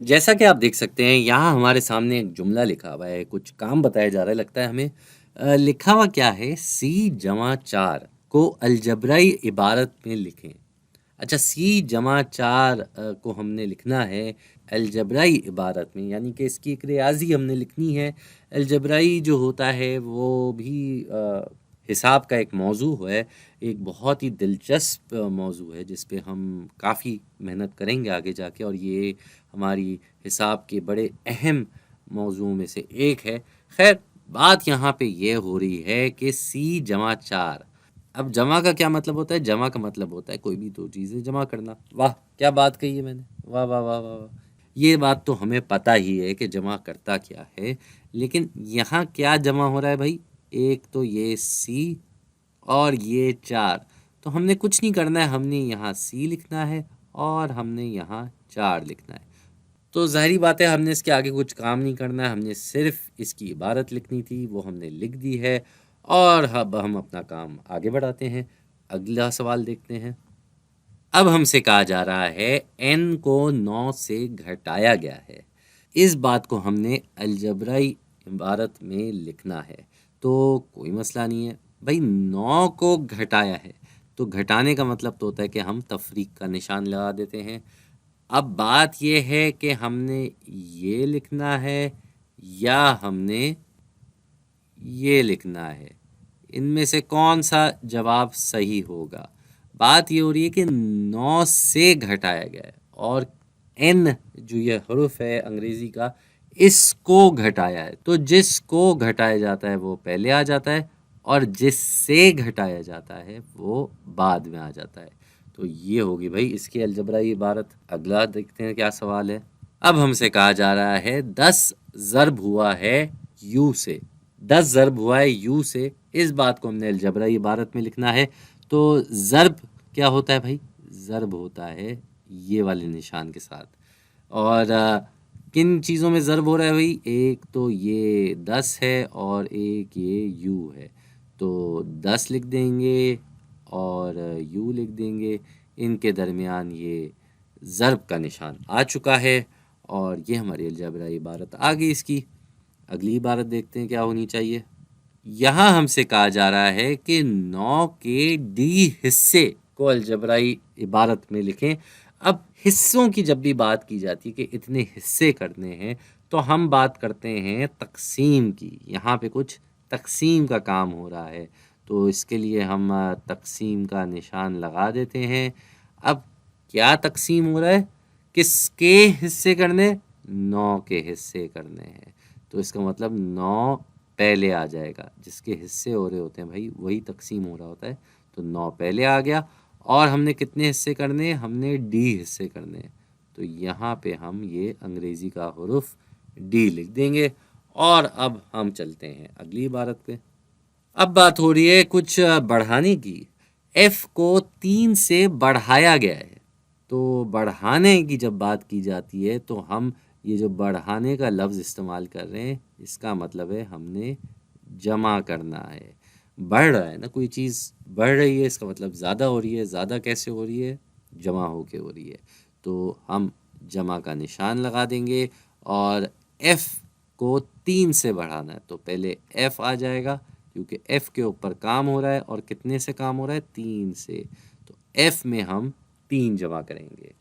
जैसा कि आप देख सकते हैं यहाँ हमारे सामने एक जुमला लिखा हुआ है, कुछ काम बताया जा रहा है लगता है हमें। लिखा हुआ क्या है, सी जमा चार को अलजबराई इबारत में लिखें। अच्छा, सी जमा चार को हमने लिखना है अलजबराई इबारत में, यानी कि इसकी एक रियाजी हमने लिखनी है। अलजबराई जो होता है वो भी हिसाब का एक मौजू है, एक बहुत ही दिलचस्प मौजू है जिस पे हम काफ़ी मेहनत करेंगे आगे जाके, और ये हमारी हिसाब के बड़े अहम मौज़ुओं में से एक है। खैर, बात यहाँ पे ये हो रही है कि सी जमा चार। अब जमा का क्या मतलब होता है? जमा का मतलब होता है कोई भी दो चीज़ें जमा करना। वाह, क्या बात कही है मैंने! वाह वाह वाह वाह वाह! ये बात तो हमें पता ही है कि जमा करता क्या है, लेकिन यहाँ क्या जमा हो रहा है भाई? एक तो ये सी और ये चार। तो हमने कुछ नहीं करना है, हमने यहाँ सी लिखना है और हमने यहाँ चार लिखना है। तो ज़ाहिरी बात है हमने इसके आगे कुछ काम नहीं करना है, हमने सिर्फ़ इसकी इबारत लिखनी थी, वो हमने लिख दी है और अब हम अपना काम आगे बढ़ाते हैं। अगला सवाल देखते हैं। अब हमसे कहा जा रहा है n को 9 से घटाया गया है। इस बात को हमने अलजबराई इबारत में लिखना है। तो कोई मसला नहीं है। भाई 9 को घटाया है, तो घटाने का मतलब तो होता है कि हम तफरीक का निशान लगा देते हैं। अब बात ये है कि हमने ये लिखना है या हमने ये लिखना है, इनमें से कौन सा जवाब सही होगा? बात ये हो रही है कि 9 से घटाया गया है और n जो ये हरूफ है अंग्रेजी का, इसको घटाया है। तो जिसको घटाया जाता है वो पहले आ जाता है और जिससे घटाया जाता है वो बाद में आ जाता है। तो ये होगी भाई इसकी अलजबराई इबारत। अगला देखते हैं क्या सवाल है। अब हमसे कहा जा रहा है 10 ज़र्ब हुआ है यू से। 10 ज़र्ब हुआ है यू से, इस बात को हमने अलजबराई इबारत में लिखना है। तो ज़र्ब क्या होता है भाई? ज़र्ब होता है ये वाले निशान के साथ। और किन चीज़ों में ज़र्ब हो रहा है भाई? एक तो ये 10 है और एक ये यू है। तो 10 लिख देंगे और यू लिख देंगे, इनके दरमियान ये ज़र्ब का निशान आ चुका है और ये हमारी अलजबराई इबारत आ गई इसकी। अगली इबारत देखते हैं क्या होनी चाहिए। यहाँ हमसे कहा जा रहा है कि 9 के डी हिस्से को अलजबराई इबारत में लिखें। अब हिस्सों की जब भी बात की जाती है कि इतने हिस्से करने हैं, तो हम बात करते हैं तक़सीम की। यहाँ पे कुछ तक़सीम का काम हो रहा है, तो इसके लिए हम तक़सीम का निशान लगा देते हैं। अब क्या तक़सीम हो रहा है? किसके हिस्से करने? 9 के हिस्से करने हैं। तो इसका मतलब 9 पहले आ जाएगा, जिसके हिस्से हो रहे होते हैं भाई वही तक़सीम हो रहा होता है। तो 9 पहले आ गया और हमने कितने हिस्से करने हैं? हमने डी हिस्से करने हैं। तो यहाँ पे हम ये अंग्रेज़ी का हुरुफ डी लिख देंगे और अब हम चलते हैं अगली इबारत पे। अब बात हो रही है कुछ बढ़ाने की। f को 3 से बढ़ाया गया है। तो बढ़ाने की जब बात की जाती है तो हम ये जो बढ़ाने का लफ्ज़ इस्तेमाल कर रहे हैं, इसका मतलब है हमने जमा करना है। बढ़ रहा है ना, कोई चीज़ बढ़ रही है, इसका मतलब ज़्यादा हो रही है। ज़्यादा कैसे हो रही है? जमा होके हो रही है। तो हम जमा का निशान लगा देंगे और f को 3 से बढ़ाना है, तो पहले f आ जाएगा क्योंकि f के ऊपर काम हो रहा है और कितने से काम हो रहा है? 3 से। तो f में हम 3 जमा करेंगे।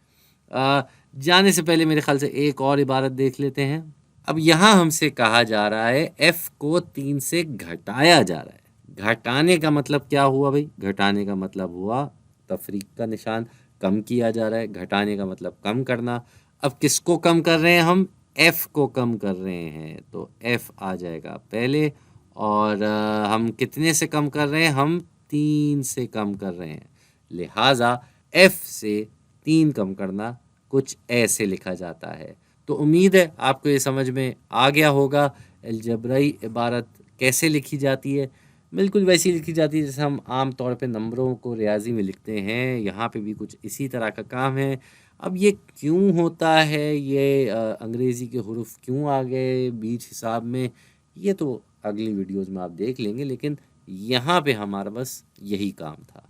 जाने से पहले मेरे ख्याल से एक और इबारत देख लेते हैं। अब यहाँ हमसे कहा जा रहा है f को 3 से घटाया जा रहा है। घटाने का मतलब क्या हुआ भाई? घटाने का मतलब हुआ तफरीक का निशान, कम किया जा रहा है। घटाने का मतलब कम करना। अब किसको कम कर रहे हैं हम? f को कम कर रहे हैं, तो f आ जाएगा पहले। और हम कितने से कम कर रहे हैं? हम 3 से कम कर रहे हैं। लिहाजा f से 3 कम करना कुछ ऐसे लिखा जाता है। तो उम्मीद है आपको ये समझ में आ गया होगा अलजबराई इबारत कैसे लिखी जाती है। बिल्कुल वैसी लिखी जाती है जैसे हम आम तौर पे नंबरों को रियाजी में लिखते हैं। यहाँ पे भी कुछ इसी तरह का काम है। अब ये क्यों होता है, ये अंग्रेज़ी के हुरूफ क्यों आ गए बीच हिसाब में, ये तो अगली वीडियोज़ में आप देख लेंगे, लेकिन यहाँ पे हमारा बस यही काम था।